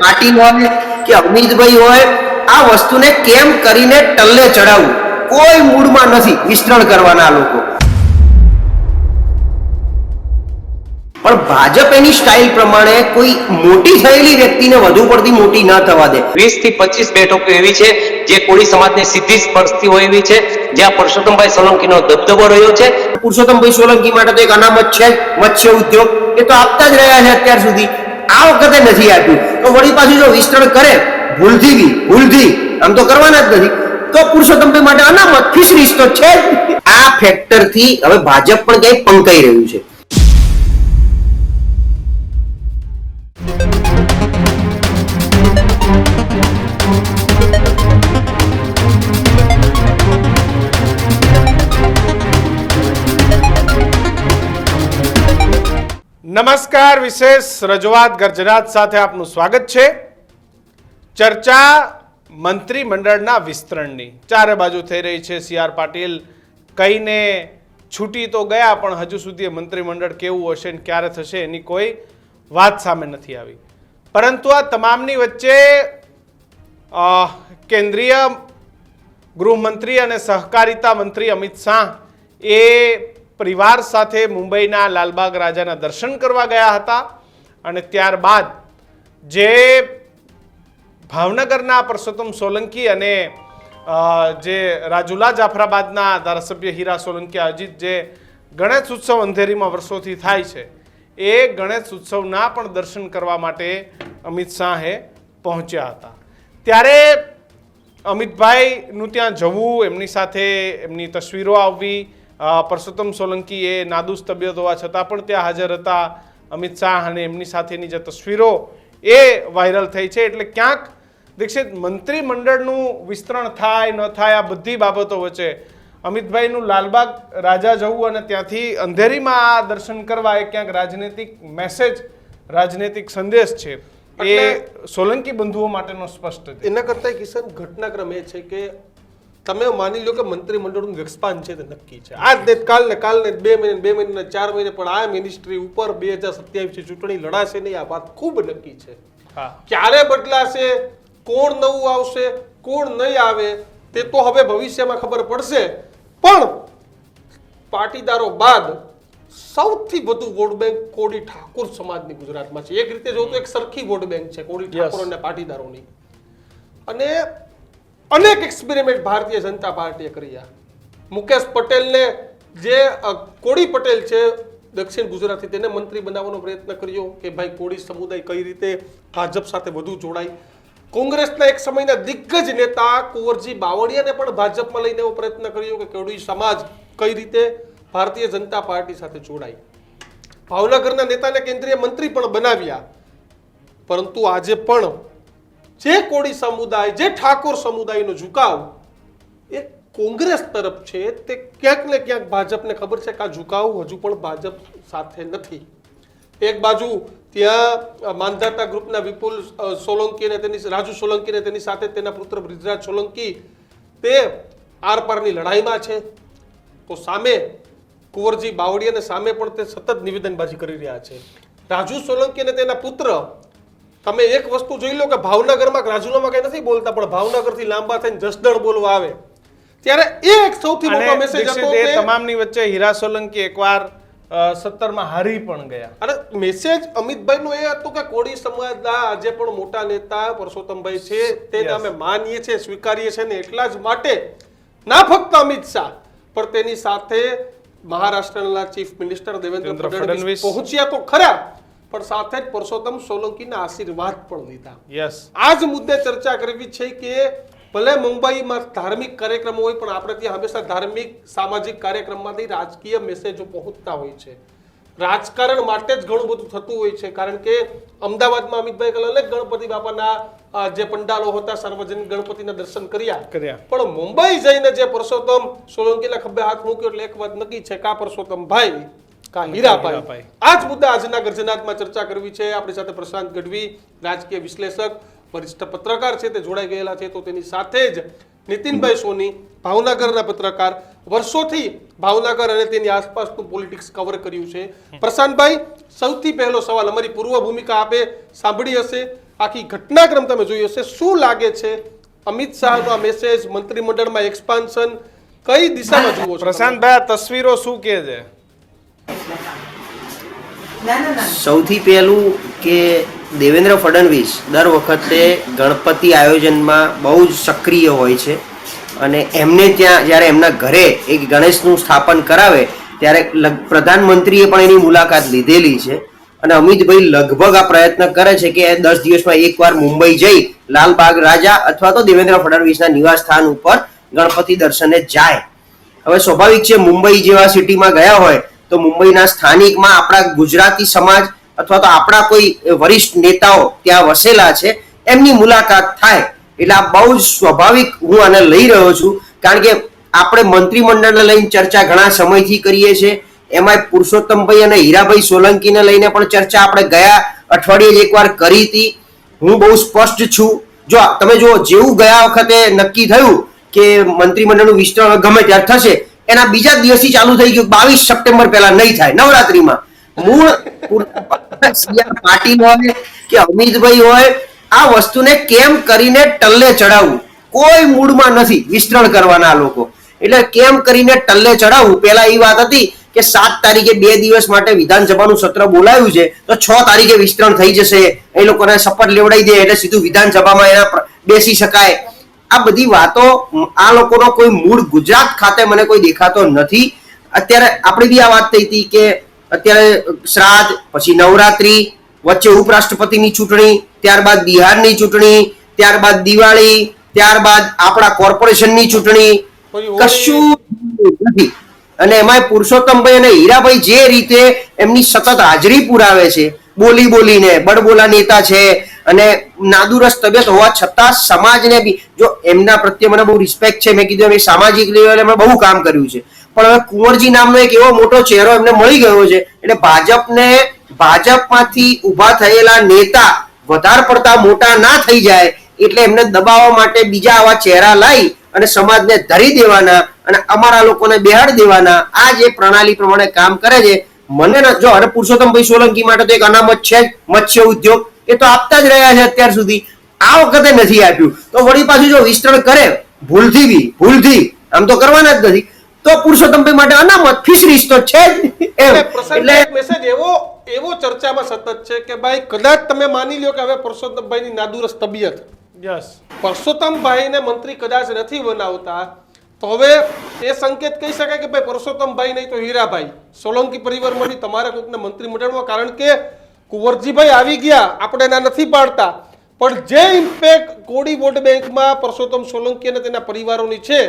પાટીલ હોય કે અમિતભાઈ હોય, આ વસ્તુને કેમ કરીને ટલ્લે ચડાવવું, કોઈ મૂડમાં નથી વિસ્તરણ કરવાના લોકો. પણ ભાજપ એની સ્ટાઇલ પ્રમાણે કોઈ મોટી થયેલી વ્યક્તિને વધુ પડતી મોટી ન થવા દે. 20 થી 25 બેઠકો એવી છે જે કોળી સમાજને સીધી સ્પર્શતી હોય એવી છે, જ્યાં પરસોત્તમભાઈ સોલંકીનો દબદબો રહ્યો છે. પુરુષોત્તમભાઈ સોલંકી માટે તો એક અનામત છે, મત્સ્ય ઉદ્યોગ, એ તો આપતા જ રહ્યા છે અત્યાર સુધી. આ વખતે નથી આપ્યું તો વળી પાછું જો વિસ્તરણ કરે ભૂલથી આમ તો કરવાના જ નથી, તો પુરુષોત્તમભાઈ માટે અનામત ફિશરીઝ તો છે જ. આ ફેક્ટરથી હવે ભાજપ પણ ક્યાંય પંકાઈ રહ્યું છે. નમસ્કાર, વિશેષ રજૂઆત ગર્જનાત સાથે આપનું સ્વાગત છે. ચર્ચા મંત્રીમંડળના વિસ્તરણની ચારે બાજુ થઈ રહી છે. સી.આર. પાટીલ કહીને છૂટી તો ગયા, પણ હજુ સુધી મંત્રીમંડળ કેવું હશે ને ક્યારે થશે એની કોઈ વાત સામે નથી આવી. પરંતુ આ તમામની વચ્ચે કેન્દ્રીય ગૃહમંત્રી અને સહકારિતા મંત્રી અમિત શાહ એ પરિવાર સાથે મુંબઈના લાલબાગ રાજાના દર્શન કરવા ગયા હતા અને ત્યારબાદ જે ભાવનગરના પરસોત્તમ સોલંકી અને જે રાજુલા જાફરાબાદના ધારાસભ્ય હીરા સોલંકી આયોજિત જે ગણેશ ઉત્સવ અંધેરીમાં વર્ષોથી થાય છે, એ ગણેશ ઉત્સવના પણ દર્શન કરવા માટે અમિત શાહે પહોંચ્યા હતા. ત્યારે અમિતભાઈનું ત્યાં જવું, એમની સાથે એમની તસવીરો આવવી, પરસોત્તમ સોલંકી એ નાદુસ તબિયત હોવા છતાં પણ ત્યાં હાજર હતા. અમિત શાહ અને એમની સાથેની જે તસવીરો એ વાયરલ થઈ છે. એટલે ક્યાંક દીક્ષિત મંત્રીમંડળનું વિસ્તરણ થાય ન થાય, આ બધી બાબતો વચ્ચે અમિતભાઈનું લાલબાગ રાજા જવું અને ત્યાંથી અંધેરીમાં આ દર્શન કરવા એ ક્યાંક રાજનૈતિક મેસેજ, રાજનૈતિક સંદેશ છે એ સોલંકી બંધુઓ માટેનો સ્પષ્ટ છે. એના કરતા કિશન ઘટનાક્રમ એ છે કે તમે માની લો કે મંત્રીમંડળનું એક્સપાન્ડ છે તે નક્કી છે. આજ ને કાલ ને 2 મહિને 4 મહિને, પણ આ મિનિસ્ટ્રી ઉપર 2027 ચૂંટણી લડાશે નહીં, આ વાત ખૂબ નક્કી છે. ક્યારે બદલાશે, કોણ નવું આવશે, કોણ નહીં આવે, તે તો હવે ભવિષ્યમાં ખબર પડશે. પણ પાટીદારો બાદ સૌથી વધુ વોટ બેંક કોળી ઠાકોર સમાજની ગુજરાતમાં છે. એક રીતે જોવું તો એક સરખી વોટ બેંક છે કોળી ઠાકોર અને પાટીદારોની. અને અનેક એક્સપેરિમેન્ટ ભારતીય જનતા પાર્ટીએ કર્યા. મુકેશ પટેલને, જે કોળી પટેલ છે દક્ષિણ ગુજરાતથી, તેને મંત્રી બનાવવાનો પ્રયત્ન કર્યો કે ભાઈ કોળી સમુદાય કઈ રીતે ભાજપ સાથે વધુ જોડાય. કોંગ્રેસના એક સમયના દિગ્ગજ નેતા કુંવરજી બાવળિયાને પણ ભાજપમાં લઈને એવો પ્રયત્ન કર્યો કે કોળી સમાજ કઈ રીતે ભારતીય જનતા પાર્ટી સાથે જોડાય. ભાવનગરના નેતાને કેન્દ્રીય મંત્રી પણ બનાવ્યા. પરંતુ આજે પણ જે કોળી સમુદાય, જે ઠાકોર સમુદાયનો ઝુકાવ એ કોંગ્રેસ તરફ છે, તે ક્યાંક ને ક્યાંક ભાજપને ખબર છે કે આ ઝુકાવ હજુ પણ ભાજપ સાથે નથી. એક બાજુ ત્યાં માંધાતા ગ્રુપના વિપુલ સોલંકી અને તેની રાજુ સોલંકી અને તેની સાથે તેના પુત્ર બ્રિજરાજ સોલંકી તે આરપારની લડાઈમાં છે, તો સામે કુંવરજી બાવળિયાને સામે પણ તે સતત નિવેદનબાજી કરી રહ્યા છે. રાજુ સોલંકી અને તેના પુત્ર, તમે એક વસ્તુ જોઈ લો કે ભાવનગરમાં રાજુલામાં કઈ નથી બોલતા, પણ ભાવનગરથી લાંબા થઈને જસદણ બોલવા આવે ત્યારે એ એક સૌથી મોટો મેસેજ હતો કે તમામની વચ્ચે હીરા સોલંકી એકવાર 17માં હારી પણ ગયા. અને મેસેજ અમિતભાઈનો એ હતો કે કોળી સમાજના આજે પણ મોટા નેતા પરસોત્તમભાઈ છે, તેને અમે માનીએ છીએ, સ્વીકારીએ છીએ, ને એટલા જ માટે ના ફક્ત અમિત શાહ પણ તેની સાથે મહારાષ્ટ્રના ચીફ મિનિસ્ટર દેવેન્દ્ર ફડણવીસ પહોંચ્યા તો ખરા, પણ સાથે જ પરસોત્તમ સોલંકીના આશીર્વાદ પણ લીધા. આ જ મુદ્દે ચર્ચા કરવી છે કે ભલે મુંબઈમાં ધાર્મિક કાર્યક્રમો હોય, પણ આપણે ત્યાં હંમેશા ધાર્મિક સામાજિક કાર્યક્રમમાંથી રાજકીય મેસેજો પહોંચતા હોય છે. રાજકારણ માટે જ ઘણું બધું થતું હોય છે, કારણ કે અમદાવાદમાં અમિતભાઈ કલ અનેક ગણપતિ બાપાના જે પંડાલો હતા, સાર્વજનિક ગણપતિના દર્શન કર્યા, પણ મુંબઈ જઈને જે પરસોત્તમ સોલંકીના ખભે હાથ મૂક્યો એટલે એક વાત નક્કી છે, કા પરસોત્તમ ભાઈ કા હીરાભાઈ. આ જ મુદ્દા આજના ગર્જનાથમાં ચર્ચા કરવી છે. આપણી સાથે પ્રશાંત ગઢવી, રાજકીય વિશ્લેષક, વરિષ્ઠ પત્રકાર છે, તે જોડાઈ ગયેલા છે. તો તેની સાથે જ નીતિનભાઈ સોની, ભાવનગરના પત્રકાર, વર્ષોથી ભાવનગર અને તેની આસપાસનું પોલિટિક્સ કવર કર્યું છે. પ્રશાંતભાઈ, સૌથી પહેલો સવાલ, અમારી પૂર્વ ભૂમિકા આપે સાંભળી હશે, આખી ઘટનાક્રમ તમે જોઈ હશે, શું લાગે છે અમિત શાહનો આ મેસેજ, મંત્રીમંડળમાં એક્સપાન્શન, કઈ દિશામાં જુઓ છો તમે? પ્રશાંતભાઈ આ તસવીરો શું કહે છે? સૌથી પહેલું કે દેવેન્દ્ર ફડણવીસ દર વખતે ગણપતિ આયોજનમાં બહુ જ સક્રિય હોય છે અને એમને ત્યાં જ્યારે એમના ઘરે એક ગણેશનું સ્થાપન કરાવે ત્યારે પ્રધાનમંત્રીએ પણ એની મુલાકાત લીધેલી છે અને અમિતભાઈ લગભગ આ પ્રયત્ન કરે છે કે 10 દિવસમાં એકવાર મુંબઈ જઈ લાલબાગ રાજા અથવા તો દેવેન્દ્ર ફડણવીસના નિવાસ સ્થાન ઉપર ગણપતિ દર્શને જાય. હવે સ્વાભાવિક છે, મુંબઈ જેવા સિટીમાં ગયા હોય તો મુંબઈના સ્થાનિકમાં આપણા ગુજરાતી સમાજ અથવા તો આપણા કોઈ વરિષ્ઠ નેતાઓ ત્યાં વસેલા છે એમની મુલાકાત થાય એટલે આ બહુ જ સ્વાભાવિક હું આને લઈ રહ્યો છું. કારણ કે આપણે મંત્રીમંડળને લઈને ચર્ચા ઘણા સમયથી કરીએ છીએ, એમાં પુરુષોત્તમભાઈ અને હીરાભાઈ સોલંકીને લઈને પણ ચર્ચા આપણે ગયા અઠવાડિયે જ એકવાર કરી હતી. હું બહુ સ્પષ્ટ છું, જો તમે જુઓ જેવું ગયા વખતે નક્કી થયું કે મંત્રીમંડળનું વિસ્તરણ ગમે ત્યારે થશે, એના બીજા જ દિવસથી ચાલુ થઈ ગયું 22 સપ્ટેમ્બર પહેલા નહીં થાય નવરાત્રીમાં. મૂળ પાટીલ હોય કે અમિતભાઈ હોય, આ વસ્તુને કેમ કરીને ટલ્લે ચડાવવું, કોઈ મૂડમાં નથી વિસ્તરણ કરવાના લોકો, એટલે કેમ કરીને ટલ્લે ચડાવવું. પહેલા એ વાત હતી કે 7 તારીખે 2 દિવસ માટે વિધાનસભાનું સત્ર બોલાવ્યું છે તો 6 તારીખે વિસ્તરણ થઈ જશે, એ લોકોને શપથ લેવડાવી દે એટલે સીધું વિધાનસભામાં એના બેસી શકાય. આ બધી વાતો, આ લોકોનો કોઈ મૂળ ગુજરાત ખાતે મને કોઈ દેખાતો નથી. અત્યારે આપણે બી આ વાત થઈ હતી કે અત્યારે શ્રાદ્ધ, પછી નવરાત્રી, વચ્ચે ઉપરાષ્ટ્રપતિની ચૂંટણી, ત્યારબાદ બિહારની ચૂંટણી, ત્યારબાદ દિવાળી, ત્યારબાદ આપણા કોર્પોરેશનની ચૂંટણી, કશું નથી. અને એમાં પુરુષોત્તમભાઈ અને હીરાભાઈ જે રીતે એમની સતત હાજરી પુરાવે છે, બોલી બોલીને, બડબોલા નેતા છે અને નાદુરસ્ત તબિયત હોવા છતાં સમાજને બી, જો એમના પ્રત્યે મને બહુ રિસ્પેક્ટ છે, મેં કીધું એમ સામાજિક લેવલે એમણે બહુ કામ કર્યું છે, પણ હવે કુંવરજી નામનો એક એવો મોટો ચહેરો એમને મળી ગયો છે એટલે ભાજપમાંથી ઉભા થયેલા નેતા વધારે પડતા મોટા ના થઈ જાય એટલે એમને દબાવવા માટે બીજા આવા ચહેરા લાવી અને સમાજને ધરી દેવાના અને અમારા લોકોને બેહાડી દેવાના, આ જે પ્રણાલી પ્રમાણે કામ કરે છે. મને જો અને પુરુષોત્તમભાઈ સોલંકી માટે તો એક અનામત છે જ, મત્સ્ય ઉદ્યોગ, એ તો આપતા જ રહ્યા છે અત્યાર સુધી, આ વખતે નથી આપ્યું તો વળી પાછું જો વિસ્તરણ કરે ભૂલથી આમ તો કરવાના જ નથી તો પુરુષોત્તમભાઈ માટે અનામત, ફિશરીઝ તો છે જ. એટલે મેસેજ એવો ચર્ચામાં સતત છે કે ભાઈ કદાચ તમે માની લ્યો કે હવે પુરુષોત્તમભાઈની નાદુરસ્ત તબિયત, યસ, પુરુષોત્તમભાઈને મંત્રી કદાચ નથી બનાવતા તો હવે એ સંકેત કહી શકાય કે ભાઈ પુરુષોત્તમભાઈ નહીં તો હીરાભાઈ સોલંકી પરિવારમાંથી તમારે કોઈકને મંત્રીમંડળમાં, કારણ કે કુંવરજીભાઈ આવી ગયા, આપણે ના નથી પાડતા, પણ જે ઇમ્પેક્ટ કોડી વોટ બેંકમાં પુરુષોત્તમ સોલંકી અને તેના પરિવારોની છે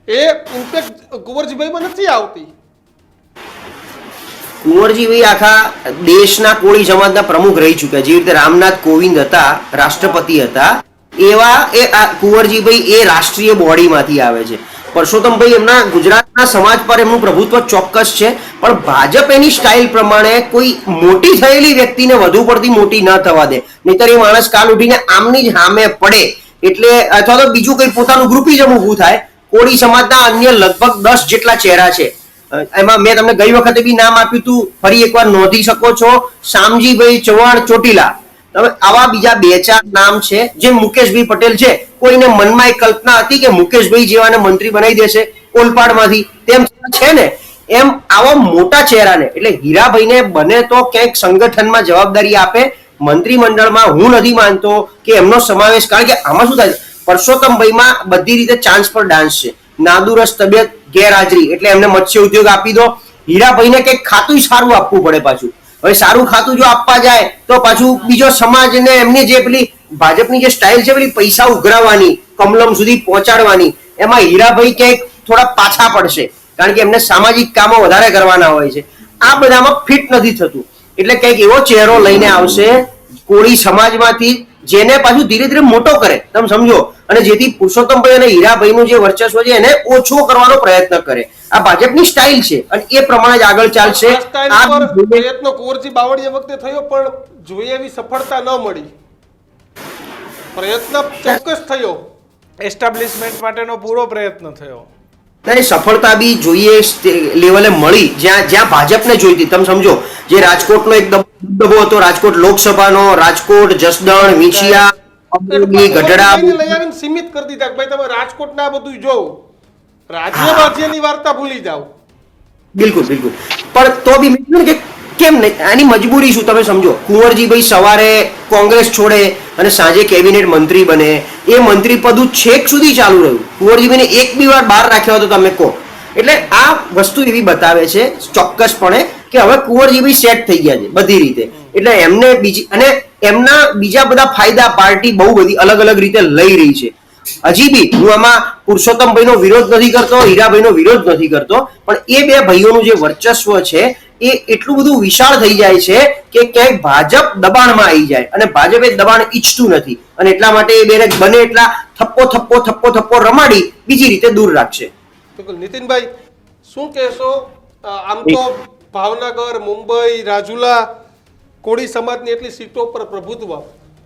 એ ઇમ્પેક્ટ કુંવરજીભાઈમાં નથી આવતી. કુંવરજીભાઈ આખા દેશના કોળી સમાજના પ્રમુખ રહી ચૂક્યા, જેવી રીતે રામનાથ કોવિંદ હતા, રાષ્ટ્રપતિ હતા, એવા કુંવરજીભાઈ એ રાષ્ટ્રીય બોડીમાંથી આવે છે. પરસોત્તમભાઈ એમના ગુજરાતના સમાજ પર એમનું પ્રભુત્વ ચોક્કસ છે, પણ ભાજપ એની સ્ટાઇલ પ્રમાણે કોઈ મોટી થયેલી વ્યક્તિને વધુ પડતી મોટી ન થવા દે, નહીતર એ માણસ કાલ ઉઠીને આમની જ સામે પડે. એટલે અથવા તો બીજું કઈ પોતાનું ગ્રુપિઝમ ઊભું થાય. કોળી સમાજના અન્ય લગભગ 10 જેટલા ચહેરા છે, એમાં મેં તમને ગઈ વખતે બી નામ આપ્યું હતું, ફરી એકવાર નોંધી શકો છો, શામજીભાઈ ચૌહાણ ચોટીલા. હવે આવા બીજા 2-4 નામ છે જે મુકેશભાઈ પટેલ છે, કોઈને મનમાં એક કલ્પના હતી કે મુકેશભાઈ જેવાને મંત્રી બનાવી દેશે ઓલપાડમાંથી, તેમ છે ને એમ આવા મોટા ચહેરાને, એટલે હીરાભાઈને બને તો ક્યાંક સંગઠનમાં જવાબદારી આપે, મંત્રીમંડળમાં હું નથી માનતો કે એમનો સમાવેશ, કારણ કે આમાં શું થાય, પરસોત્તમભાઈમાં બધી રીતે ચાન્સ પર ડાન્સ છે, નાદુરસ્ત તબિયત, ગેરહાજરી, એટલે એમને મત્સ્ય ઉદ્યોગ આપી દો. હીરાભાઈને કંઈક ખાતું સારું આપવું પડે પાછું. હવે સારું ખાતું જો આપવા જાય તો પાછું બીજો સમાજને એમની જે પેલી ભાજપની જે સ્ટાઇલ છે પેલી પૈસા ઉઘરાવવાની, કમલમ સુધી પહોંચાડવાની, એમાં હીરાભાઈ ક્યાંક થોડા પાછા પડશે, કારણ કે એમને સામાજિક કામો વધારે કરવાના હોય છે. આ બધામાં ફિટ નથી થતું, એટલે કંઈક એવો ચહેરો લઈને આવશે કોળી સમાજમાંથી જેને પાછું ધીરે ધીરે મોટો કરે, તમે સમજો, અને જેથી પુરુષોત્તમભાઈ અને હીરાભાઈનું જે વર્ચસ્વ છે એને ઓછો કરવાનો પ્રયત્ન કરે. આ ભાજપની સ્ટાઇલ છે અને એ પ્રમાણે જ આગળ ચાલશે. પ્રયત્નો કુંવરજી બાવળીયા વખતે થયો પણ જોઈએ એવી સફળતા ન મળી. પ્રયત્ન ચોક્કસ થયો એસ્ટાબ્લિશમેન્ટ માટેનો પૂરો પ્રયત્ન થયો. અને સફળતા બી જોઈએ લેવલે મળી જ્યાં જ્યાં ભાજપને જોઈતી. તમે સમજો જે રાજકોટનો એક દબદબો હતો, રાજકોટ લોકસભાનો, રાજકોટ, જસદણ, વિંછિયા, અમરેલી, ગઢડા, લઈ આવીને સીમિત કરી દીધા કે ભાઈ તમે રાજકોટના બધું જોવો, રાજ્યની વાર્તા ભૂલી જાઓ. બિલકુલ બિલકુલ. પણ તો બી મેં કીધું ને કે કેમ નહીં, આની મજબૂરી શું તમે સમજો. કુંવરજીભાઈ સવારે કોંગ્રેસ છોડે અને સાંજે કેબિનેટ મંત્રી બને, એ મંત્રી પદ છેક સુધી ચાલુ રહ્યું. કુંવરજીભાઈને એક બી વાર બહાર રાખ્યા હોય તો તમે કહો. એટલે આ વસ્તુ એવી બતાવે છે ચોક્કસપણે કે હવે કુંવરજીભાઈ સેટ થઈ ગયા છે બધી રીતે. એટલે એમને બીજી અને એમના બીજા બધા ફાયદા પાર્ટી બહુ બધી અલગ અલગ રીતે લઈ રહી છે. હજી બી હું આમાં પુરુષોત્તમભાઈનો વિરોધ નથી કરતો, હીરાભાઈનો વિરોધ નથી કરતો, પણ એ બે ભાઈઓનું જે વર્ચસ્વ છે એ એટલું બધું વિશાળ થઈ જાય છે કે ક્યાંક ભાજપ દબાણમાં આવી જાય, અને ભાજપ એ દબાણ ઈચ્છતું નથી, અને એટલા માટે એ બેને બને એટલા થપ્પો રમાડી બીજી રીતે દૂર રાખશે. બિલકુલ. નીતિનભાઈ શું કહેશો? આમ તો ભાવનગર, મુંબઈ, રાજુલા કોળી સમાજની એટલી સીટો પર પ્રભુત્વ,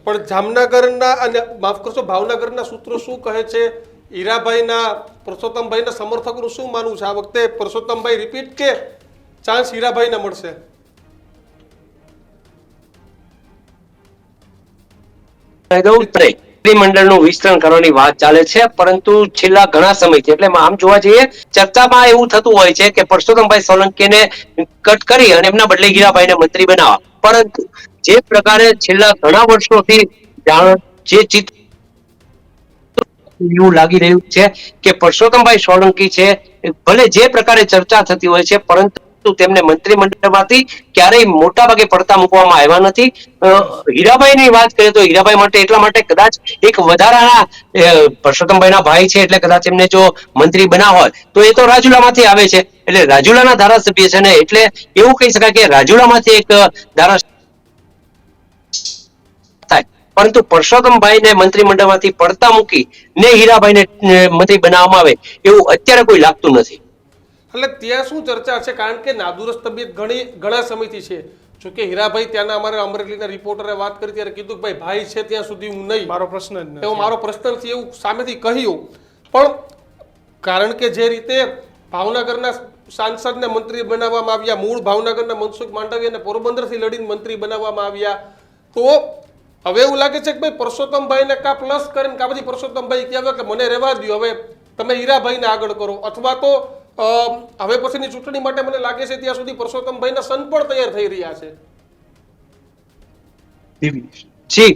પણ જામનગરના અને માફ કરશો ભાવનગરના સૂત્રો શું કહે છે? હીરાભાઈના, પરસોત્તમભાઈના સમર્થકોનું શું માનવું છે? આ વખતે પરસોત્તમભાઈ રિપીટ કે ચાન્સ હીરાભાઈને મળશે? મંત્રીમંડળનું વિસ્તરણ કરવાની વાત ચાલે છે, પરંતુ છેલ્લા ઘણા સમયથી, એટલે આમ જોવા જઈએ ચર્ચામાં એવું થતું હોય છે કે પરસોત્તમભાઈ સોલંકીને કટ કરી અને એમના બદલે હીરાભાઈને મંત્રી બનાવવા. પરંતુ જે પ્રકારે છેલ્લા ઘણા વર્ષોથી જે ચિત્ર એવું લાગી રહ્યું છે કે પરસોત્તમભાઈ સોલંકી છે, ભલે જે પ્રકારે ચર્ચા થતી હોય છે, પરંતુ તેમને મંત્રીમંડળમાંથી ક્યારેય મોટા ભાગે પડતા મૂકવામાં આવ્યા નથી. હીરાભાઈની વાત કરીએ તો હીરાભાઈ માટે એટલા માટે કદાચ એક વધારાના, પરસોત્તમભાઈના ભાઈ છે એટલે કદાચ એમને જો મંત્રી બનાવ હોય તો એ તો રાજુલામાંથી આવે છે, એટલે રાજુલાના ધારાસભ્ય છે ને, એટલે એવું કહી શકાય કે રાજુલામાંથી એક ધારાસભ્ય થાય. પરંતુ પરસોત્તમભાઈને મંત્રીમંડળમાંથી પડતા મૂકી ને હીરાભાઈને મંત્રી બનાવવામાં આવે એવું અત્યારે કોઈ લાગતું નથી. એટલે ત્યાં શું ચર્ચા છે? કારણ કે નાદુરસ્ત તબિયત ઘણા સમયથી છે. જોકે હીરાભાઈ ત્યાંના અમારા અમરેલીના રિપોર્ટરે વાત કરી ત્યારે કીધું કે ભાઈ છે ત્યાં સુધી હું નહીં, મારો પ્રશ્ન જ નથી. એવો મારો પ્રશ્ન નથી એવું સામેથી કહ્યું. પણ કારણ કે જે રીતે ભાવનગરના સાંસદને મંત્રી બનાવવામાં આવ્યા, મૂળ ભાવનગરના મનસુખ માંડવિયાને પોરબંદરથી લડીને મંત્રી બનાવવામાં આવ્યા, તો હવે એવું લાગે છે કે ભાઈ પરસોત્તમભાઈને કા પ્લસ કરીને કા પછી પરસોત્તમભાઈ કહેવાય કે મને રહેવા દો, હવે તમે હીરાભાઈને આગળ કરો, અથવા તો હવે પછીની ચૂંટણી માટે મને લાગે છે ત્યાં સુધી પરસોત્તમભાઈના સન પણ તૈયાર થઈ રહ્યા છે. જી,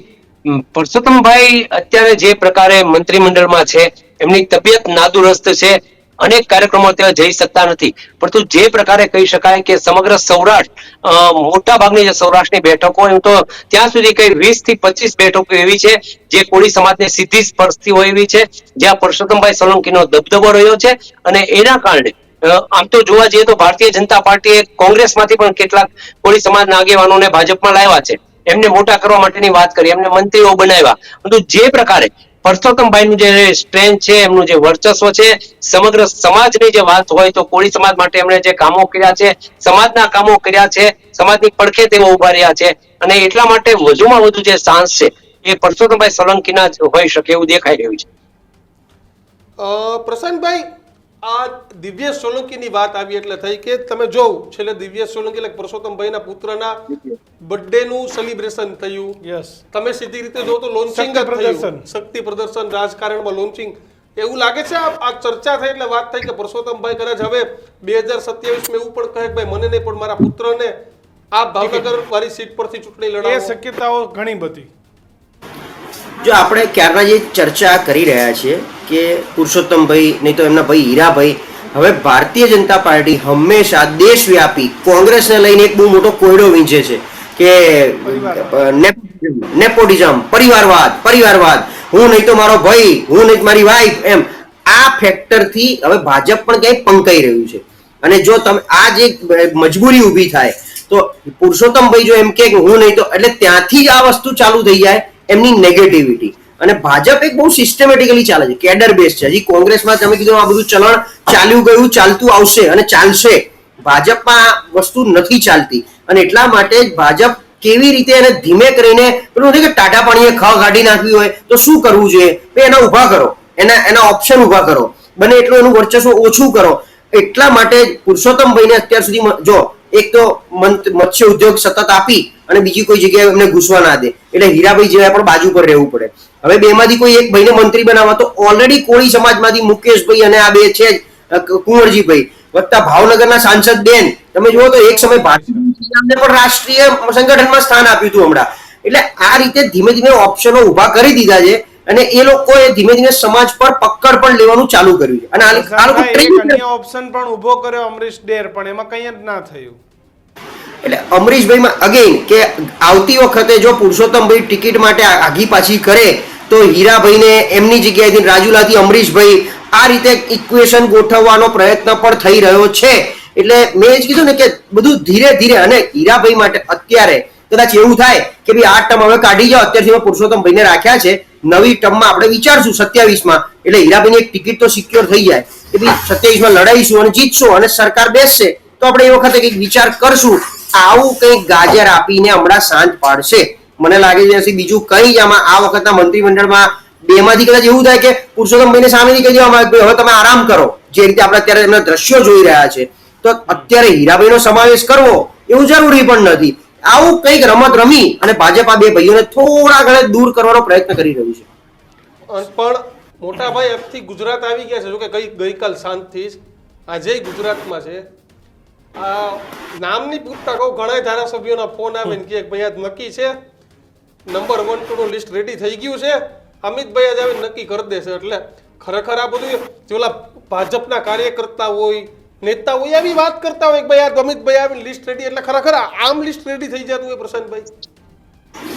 પરસોત્તમભાઈ અત્યારે જે પ્રકારે મંત્રીમંડળમાં છે, એમની તબિયત નાદુરસ્ત છે, અનેક કાર્યક્રમો ત્યાં જઈ શકતા નથી. પરંતુ જે પ્રકારે કહી શકાય કે સમગ્ર સૌરાષ્ટ્ર, મોટા ભાગની જે સૌરાષ્ટ્રની બેઠકો, એમ તો ત્યાં સુધી કઈ 20 થી 25 બેઠકો એવી છે જે કોળી સમાજને સીધી સ્પર્શતી હોય એવી છે, જ્યાં પરસોત્તમભાઈ સોલંકીનો દબદબો રહ્યો છે. અને એના કારણે આમ તો જોવા જઈએ તો ભારતીય જનતા પાર્ટીએ કોંગ્રેસમાંથી પણ કેટલાક કોળી સમાજના આગેવાનોને ભાજપમાં લાવ્યા છે, એમને મોટા કરવા માટેની વાત કરી, એમને મંત્રીઓ બનાવ્યા. પરંતુ જે પ્રકારે પરસોત્તમભાઈનું જે સ્ટ્રેન્થ છે, એમનું જે વર્ચસ્વ છે, સમગ્ર સમાજની જે વાત હોય તો કોળી સમાજ માટે એમણે જે કામો કર્યા છે, સમાજના કામો કર્યા છે, સમાજની પડખે તેઓ ઉભા રહ્યા છે, અને એટલા માટે વધુમાં વધુ જે ચાન્સ છે એ પરસોત્તમભાઈ સોલંકીના જ હોઈ શકે એવું દેખાઈ રહ્યું છે. પ્રશાંતભાઈ, આ દિવ્યેશ સોલંકીની વાત આવી એટલે થઈ કે તમે જોવ છેલ્લે દિવ્યેશ સોલંકી એટલે પરસોત્તમભાઈના પુત્રના બર્થડેનું સેલિબ્રેશન થયું. યસ, તમે સીધી રીતે જો તો લોન્ચિંગ થયું, શક્તિ પ્રદર્શન, રાજકારણમાં લોન્ચિંગ. એવું લાગે છે આ ચર્ચા થઈ એટલે વાત થઈ કે પરસોત્તમભાઈ કદાચ હવે 2027 એવું પણ કહે કે ભાઈ મને નહીં પણ મારા પુત્રને આ ભાવનગર વાળી સીટ પરથી ચૂંટણી લડાવો. એ શક્યતાઓ ઘણી બધી. જો આપણે ક્યારના જે ચર્ચા કરી રહ્યા છીએ કે પુરુષોત્તમભાઈ નહીં તો એમના ભાઈ હીરાભાઈ, હવે ભારતીય જનતા પાર્ટી હંમેશા દેશવ્યાપી કોંગ્રેસને લઈને એક બહુ મોટો કોયડો વીંચે છે કે નેપોટિઝમ, પરિવારવાદ, હું નહીં તો મારો ભાઈ, હું નહીં મારી વાઈફ, એમ આ ફેક્ટરથી હવે ભાજપ પણ ક્યાંય પંકાઈ રહ્યું છે. અને જો તમે આ જે મજબૂરી ઊભી થાય તો પુરુષોત્તમભાઈ જો એમ કે હું નહીં તો, એટલે ત્યાંથી જ આ વસ્તુ ચાલુ થઈ જાય એમની નેગેટિવિટી. અને ભાજપ એક બહુ સિસ્ટમેટિકલી ચાલે છે, કેડર બેઝ છે. હજી કોંગ્રેસમાં તમે કીધું આ બધું ચલણ ચાલ્યું ગયું, ચાલતું આવશે અને ચાલશે. ભાજપમાં આ વસ્તુ નથી ચાલતી, અને એટલા માટે જ ભાજપ કેવી રીતે એને ધીમે કરીને પેલું નથી કે ટાટા પાણીએ ખ કાઢી નાખવી હોય તો શું કરવું જોઈએ, એને ઉભા કરો. એના ઓપ્શન ઊભા કરો, બને એટલું એનું વર્ચસ્વ ઓછું કરો. એટલા માટે પુરુષોત્તમભાઈને અત્યાર સુધી જો એક તો મત્સ્ય ઉદ્યોગ સતત આપી અને બીજી કોઈ જગ્યાએ એમને ઘૂસવા ના દે, એટલે હીરાભાઈ જેવા પણ બાજુ પર રહેવું પડે. હવે બેમાંથી કોઈ એક ભાઈને મંત્રી બનાવવા તો ઓલરેડી કોળી સમાજમાંથી મુકેશભાઈ અને આ બે છે કુંવરજીભાઈ વત્તા ભાવનગરના સાંસદ બેન, તમે જુઓ તો એક સમય ભાજપને પણ રાષ્ટ્રીય સંગઠનમાં સ્થાન આપ્યું હતું હમણાં. એટલે આ રીતે ધીમે ધીમે ઓપ્શનો ઊભા કરી દીધા છે અને એ લોકોએ ધીમે ધીમે સમાજ પર પકડ પણ લેવાનું ચાલુ કર્યું છે. અને આ લોકો અન્ય ઓપ્શન પણ ઊભો કર્યો અમરીશ ડેર, પણ એમાં કંઈ જ ના થયું. એટલે અમરીશભાઈમાં અગેન કે આવતી વખતે જો પુરુષોત્તમભાઈ ટિકિટ માટે આગી પાછી કરે તો હીરાભાઈને એમની જગ્યાએથી રાજુલાથી અમરીશભાઈ આ રીતે ઇક્વેશન ગોઠવવાનો પ્રયત્ન પણ થઈ રહ્યો છે. એટલે મેં જ કીધું ને કે બધું ધીરે ધીરે, અને હીરાભાઈ માટે અત્યારે કદાચ એવું થાય કે ભાઈ આ ટર્મ હવે કાઢી જાઓ, અત્યારથી પુરુષોત્તમભાઈને રાખ્યા છે, નવી ટર્મમાં આપણે વિચારશું 27માં, એટલે હીરાભાઈની એક ટિકિટ તો સિક્યોર થઈ જાય કે ભાઈ 27માં લડાઈશું અને જીતશું અને સરકાર બેસશે તો આપણે એ વખતે કંઈક વિચાર કરશું. આવું કંઈક ગાજર આપીને હમણાં શાંત પાડશે મને લાગે છે. બીજું કંઈ જ આમાં આ વખતના મંત્રીમંડળમાં બેમાંથી કદાચ એવું થાય કે પુરુષોત્તમભાઈને સામેથી કહી દેવામાં આવે હવે તમે આરામ કરો, જે રીતે આપણે અત્યારે એમના દ્રશ્યો જોઈ રહ્યા છે, તો અત્યારે હીરાભાઈનો સમાવેશ કરવો એવું જરૂરી પણ નથી. આવું કંઈક રમત રમી અને ભાજપ આ બે ભાઈઓને થોડા ઘણા દૂર કરવાનો પ્રયત્ન કરી રહ્યું છે. પણ મોટા ભાઈ આજથી ગુજરાત આવી ગયા છે, જો કે ગઈકાલ શાંતિ આજે ગુજરાતમાં છે. આ નામની પૂછતા કહું ઘણા ધારાસભ્યોના ફોન આવે ને કે ભાઈ આજ નક્કી છે, નંબર 1 2 નું લિસ્ટ રેડી થઈ ગયું છે, અમિતભાઈ આજ આવીને નક્કી કરી દેશે. એટલે ખરેખર આ બધું જેલા ભાજપના કાર્યકર્તા હોય નેતા હોય આવી વાત કરતા હોય કે ભાઈ આ અમિતભાઈ આવીને લિસ્ટ રેડી, એટલે ખરેખર આમ લિસ્ટ રેડી થઈ જતું હોય પ્રશાંતભાઈ?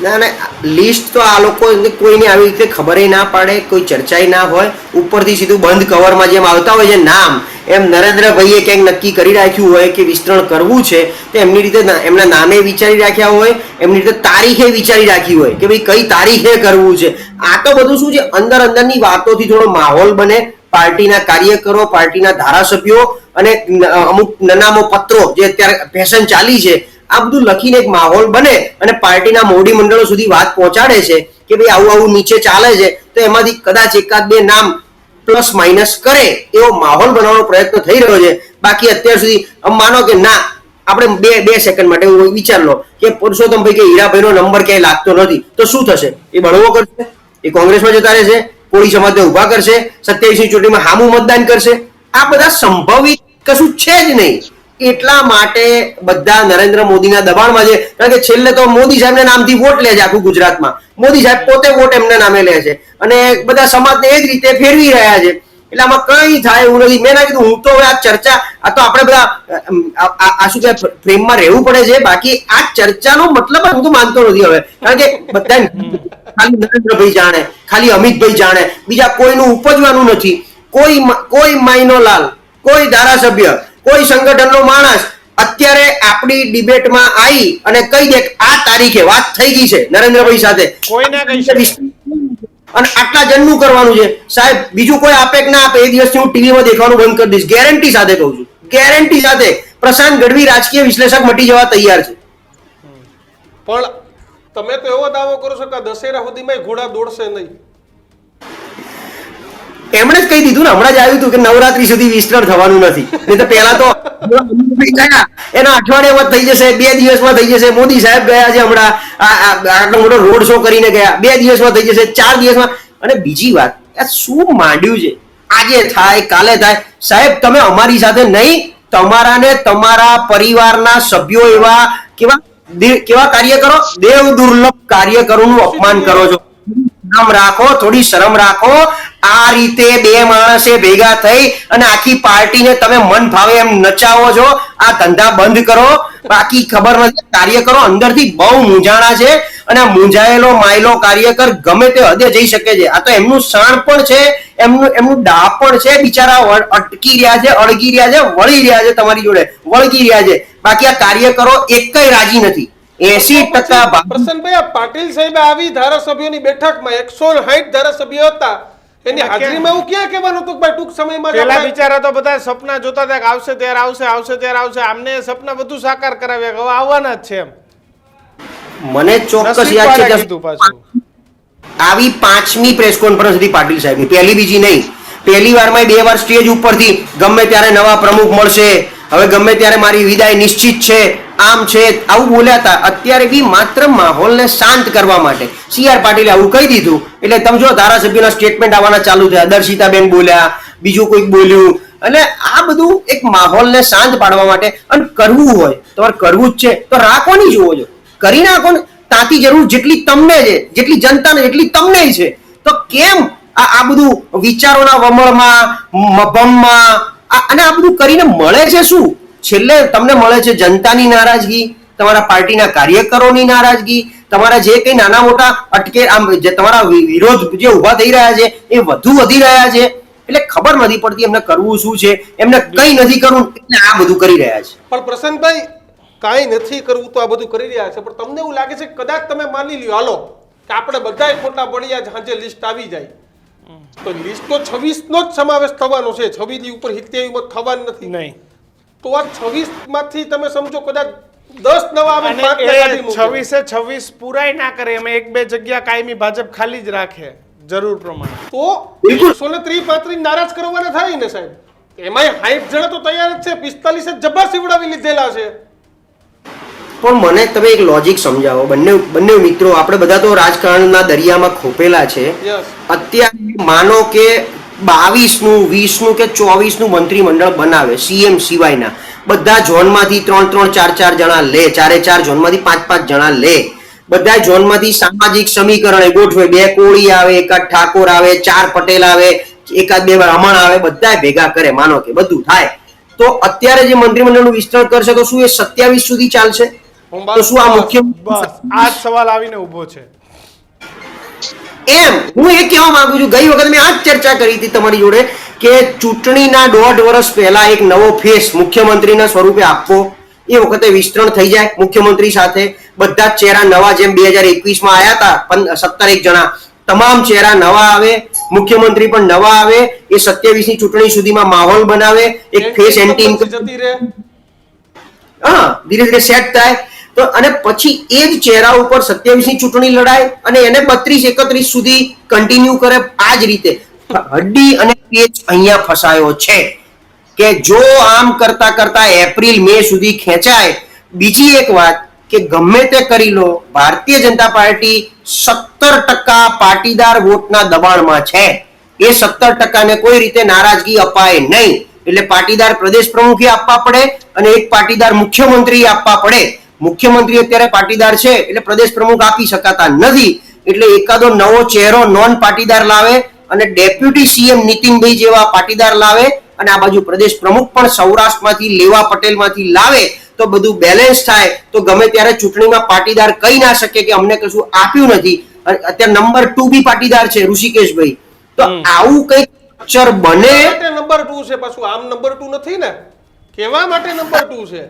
ના ના, લિસ્ટ તો આ લોકો કોઈને આવી રીતે ખબર ના પડે, કોઈ ચર્ચાય ના હોય, ઉપરથી સીધું બંધ કવરમાં જેમ આવતા હોય છે નામ, એમ નરેન્દ્રભાઈએ ક્યાંક નક્કી કરી રાખ્યું હોય કે વિસ્તરણ કરવું છે તો એમની રીતે એમના નામે વિચારી રાખ્યા હોય, એમની રીતે તારીખે વિચારી રાખી હોય કે ભાઈ કઈ તારીખે કરવું છે. આ તો બધું શું છે અંદર અંદરની વાતોથી થોડો માહોલ બને, પાર્ટીના કાર્યકરો, પાર્ટીના ધારાસભ્યો અને અમુક નનામો પત્રો જે અત્યારે ફેશન ચાલી છે આ બધું લખીને એક માહોલ બને અને પાર્ટીના મોવડી મંડળો સુધી વાત પહોંચાડે છે કે ભાઈ આવું આવું નીચે ચાલે છે, તો એમાંથી કદાચ એકાદ બે નામ પ્લસ માઇનસ કરે એવો માહોલ બનાવવાનો પ્રયત્ન થઈ રહ્યો છે. બાકી અત્યાર સુધી માનો કે ના આપણે બે સેકન્ડ માટે વિચાર લો કે પુરુષોત્તમભાઈ કે હીરાભાઈનો નંબર ક્યાંય લાગતો નથી તો શું થશે? એ બળવો કરશે, એ કોંગ્રેસમાં જતા રહેશે, કોળી સમાજને ઉભા કરશે, 27ની ચૂંટણીમાં હામું મતદાન કરશે. આ બધા સંભવિત કશું છે જ નહીં. એટલા માટે બધા નરેન્દ્ર મોદીના દબાણમાં છે, કારણ કે છેલ્લે તો મોદી સાહેબના નામથી વોટ લે છે આખું ગુજરાતમાં, મોદી સાહેબ પોતે વોટ એમના નામે લે છે અને બધા સમાજને એ જ રીતે ફેરવી રહ્યા છે. એટલે આમાં કઈ થાય એવું નથી. મેં ના કીધું હું તો હવે આ ચર્ચા આ તો આપણે બધા આ શું કહેવાય ફ્રેમમાં રહેવું પડે છે, બાકી આ ચર્ચાનો મતલબ હું તો માનતો નથી હવે, કારણ કે બધા ખાલી નરેન્દ્રભાઈ જાણે, ખાલી અમિતભાઈ જાણે, બીજા કોઈનું ઉપજવાનું નથી. કોઈ માયનો લાલ, કોઈ ધારાસભ્ય, કોઈ સંગઠનનો માણસ અત્યારે આપણી ડિબેટમાં આવી અને કહી દે આ તારીખે વાત થઈ ગઈ છે નરેન્દ્રભાઈ સાથે, કોઈ ના કહી શકે અને આટલા જણનું કરવાનું છે સાહેબ, બીજું કોઈ આપે કે ના આપે એ દિવસથી હું ટીવીમાં દેખવાનું બંધ કરી દઈશ, ગેરંટી સાથે કહું છું, ગેરંટી સાથે. પ્રશાંત ગઢવી રાજકીય વિશ્લેષક મટી જવા તૈયાર છે. પણ તમે તો એવો દાવો કરો છો કે દશેરા સુધીમાં ઘોડા દોડશે નહીં. એમણે જ કહી દીધું ને, હમણાં જ આવ્યું હતું કે નવરાત્રી સુધી વિસ્તરણ થવાનું નથી. નહીં તો પહેલા તો એના અઠવાડિયામાં થઈ જશે, 2 દિવસમાં થઈ જશે. મોદી સાહેબ ગયા છે હમણાં આટલો મોટો રોડ શો કરીને ગયા, 2 દિવસમાં થઈ જશે, 4 દિવસમાં. અને બીજી વાત, આ શું માંડ્યું છે, આજે થાય કાલે થાય. સાહેબ તમે અમારી સાથે નહીં, તમારા ને તમારા પરિવારના સભ્યો એવા કેવા કાર્ય કરો, દેવ દુર્લભ કાર્યકરોનું અપમાન કરો છો. શરમ રાખો, થોડી શરમ રાખો. આ રીતે બે માણસે ભેગા થઈ અને આખી પાર્ટીને તમે મન ફાવે એમ નચાવો છો. આ ધંધા બંધ કરો. બાકી ખબર નથી, કાર્યકરો અંદરથી બહુ મૂંઝાણા છે અને આ મૂંઝાયેલો માયલો કાર્યકર ગમે તે હદે જઈ શકે છે. આ તો એમનું શાણ પણ છે, એમનું ડાહ પણ છે. બિચારા અટકી રહ્યા છે, અળગી રહ્યા છે, વળી રહ્યા છે, તમારી જોડે વળગી રહ્યા છે. બાકી આ કાર્યકરો એકય રાજી નથી. 80% પ્રસન્નભાઈ, આ પાટીલ સાહેબ આવી ધારાસભ્યોની બેઠકમાં 160 ધારાસભ્યો હતા, એની હાજરીમાં એવું ક્યાં કહેવાનું હતું કે ભાઈ ટૂંક સમયમાં પેલા બિચારા તો બધા સપના જોતા હતા કે આવશે ત્યારે આવશે, આવશે ત્યારે આવશે. આમને સપના બધું સાકાર કરાવ્યા, હવે આવવાના જ છે એમ. મને ચોક્કસ યાદ છે કે આવી 5મી પ્રેસ કોન્ફરન્સ હતી પાટીલ સાહેબની, પહેલી બીજી નહીં. પહેલી વારમાં 2 વાર સ્ટેજ ઉપરથી ગમે ત્યારે નવા પ્રમુખ મળશે, હવે ગમે ત્યારે મારી વિદાય નિશ્ચિત છે, આમ છે, આવું બોલ્યા હતા. અત્યારે બી માત્ર માહોલને શાંત કરવા માટે CR પાટીલે આવું કહી દીધું એટલે તમે જો ધારાસભ્યોના સ્ટેટમેન્ટ આવવાના ચાલુ થયા. દર્શિતાબેન બોલ્યા, બીજું કોઈક બોલ્યું, અને આ બધું એક માહોલને શાંત પાડવા માટે. અને કરવું હોય તમારે કરવું જ છે તો રાખવાની જુઓ છો, કરી નાખો ને. તાતી જરૂર જેટલી તમને છે, જેટલી જનતાને એટલી તમને છે, તો કેમ આ બધું વિચારોના વમળમાં મભમમાં અને આ બધું કરીને મળે છે શું? છેલ્લે તમને મળે છે જનતાની નારાજગી, તમારા પાર્ટીના કાર્યકરોની નારાજગી, તમારા જે કઈ નાના મોટા અટકે આમ જે તમારા વિરોધ જે ઉભા થઈ રહ્યા છે એ વધુ વધી રહ્યા છે. એટલે ખબર નથી પડતી એમને કરવું શું છે, એમને કઈ નથી કરવું એટલે આ બધું કરી રહ્યા છે. પણ પ્રશાંતભાઈ, કાંઈ નથી કરવું તો આ બધું કરી રહ્યા છે, પણ તમને એવું લાગે છે કદાચ તમે માની લ્યો હાલો કે આપણે બધાય ખોટા પડ્યા સાંજે લિસ્ટ આવી જાય તો લિસ્ટ તો 26 નો જ સમાવેશ થવાનો છે, 26 ની ઉપર 27 માં થવાનું નથી. નહીં. તો આ 26 માંથી તમે સમજો કદાચ 10 નવા આવે, અને 5 એ કાઢી મૂકે. 26 પૂરાય ના કરે, એમાં 1-2 જગ્યા કાયમી ભાજપ ખાલી જ રાખે જરૂર પ્રમાણે. તો બિલકુલ. 130-35 નારાજ કરવાના થાય ને સાહેબ. એમાંય 60 જણા તો તૈયાર જ છે, 45 જ જબ્બા સીવડાવી લીધેલા છે. પણ મને તમે એક લોજિક સમજાવો, બંને મિત્રો આપણે બધા તો રાજકારણના દરિયામાં ખોપેલા છે. યસ. અત્યારે માનો કે 22નું 20નું કે 24નું મંત્રીમંડળ બનાવે CM સિવાયના, બધા ઝોનમાંથી 3-3 4-4 જણા લે, 4-4 ઝોનમાંથી 5-5 જણા લે, બધા ઝોનમાંથી સામાજિક સમીકરણ ગોઠવે, 2 કોળી આવે, 1 ઠાકોર આવે, 4 પટેલ આવે, 1-2 રમણ આવે, બધા ભેગા કરે, માનો કે બધું થાય. તો અત્યારે જે મંત્રીમંડળનું વિસ્તરણ કરશે તો શું એ 27 સુધી ચાલશે? તો શું આ મુખ્ય બસ આ જ સવાલ આવીને ઊભો છે. એમ હું એ કહેવા માંગુ છું, ગઈ વખત મેં આ જ ચર્ચા કરી હતી તમારી જોડે કે ચૂંટણીના 1.5 વર્ષ પહેલા એક નવો ફેસ મુખ્યમંત્રીના સ્વરૂપે આપવો, એ વખતે વિસ્તરણ થઈ જાય મુખ્યમંત્રી સાથે, બધા જ ચહેરા નવા, જેમ 2021માં આવ્યા હતા 17 જણા, તમામ ચહેરા નવા આવે, મુખ્યમંત્રી પણ નવા આવે, એ 27ની ચૂંટણી સુધીમાં માહોલ બનાવે, એક ફેસ એન્ટી જતી રહે. હા ધીરે ધીરે સેટ થાય. તો અને પછી એ જ ચહેરા ઉપર 27ની ચૂંટણી લડાય અને એને 32-31 સુધી કન્ટિન્યુ કરે. આ જ રીતે હડ્ડી અને પેચ અહીંયા ફસાયો છે કે જો આમ કરતા કરતા એપ્રિલ મે સુધી ખેંચાય. બીજી એક વાત કે ગમે તે કરી લો, ભારતીય જનતા પાર્ટી 17% પાટીદાર વોટના દબાણમાં છે. એ 17%ને કોઈ રીતે નારાજગી અપાય નહીં. એટલે પાટીદાર પ્રદેશ પ્રમુખે આપવા પડે અને એક પાટીદાર મુખ્યમંત્રી આપવા પડે. મુખ્યમંત્રી અત્યારે પાટીદાર છે એટલે પ્રદેશ પ્રમુખ આપી શકાતા નથી, એટલે એકાદો નવો ચહેરો નોન પાટીદાર લાવે અને ડેપ્યુટી CM નીતિનભાઈ જેવા પાટીદાર લાવે અને આ બાજુ પ્રદેશ પ્રમુખ પણ સૌરાષ્ટ્રમાંથી લેવા પટેલમાંથી લાવે તો બધું બેલેન્સ થાય. તો ગમે ત્યારે ચૂંટણીમાં પાટીદાર કહી ના શકે કે અમને કશું આપ્યું નથી. અત્યારે નંબર 2 બી પાટીદાર છે ઋષિકેશભાઈ. તો આવું કઈક સ્ટ્રક્ચર બને. નંબર 2 છે, પાછું આમ નંબર 2 નથી ને, કેવા માટે નંબર 2 છે.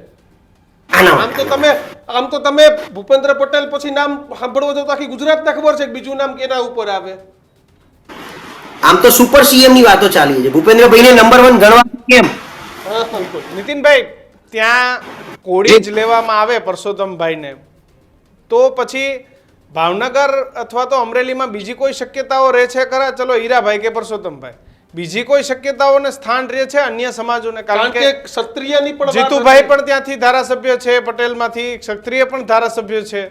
આમ તો તમે ભૂપેન્દ્ર પટેલ પછી નામ સાંભળવો તો આખી ગુજરાતને ખબર છે કે બીજું નામ કેના ઉપર આવે. આમ તો સુપર CM ની વાતો ચાલી છે, ભૂપેન્દ્રભાઈને નંબર 1 ગણવા કેમ? નીતિનભાઈ, ત્યાં કોડી જ લેવામાં આવે પરસોત્તમભાઈને, તો પછી ભાવનગર અથવા તો અમરેલીમાં બીજી કોઈ શક્યતાઓ રહે છે ખરા? ચલો હીરાભાઈ કે પરસોત્તમભાઈ, બીજી કોઈ શક્યતાઓને સ્થાન રહે છે અન્ય સમાજોને? કારણ કે ક્ષત્રિયની પણ જીતુભાઈ પણ ત્યાંથી ધારાસભ્ય છે, પટેલમાંથી ક્ષત્રિય પણ ધારાસભ્ય છે.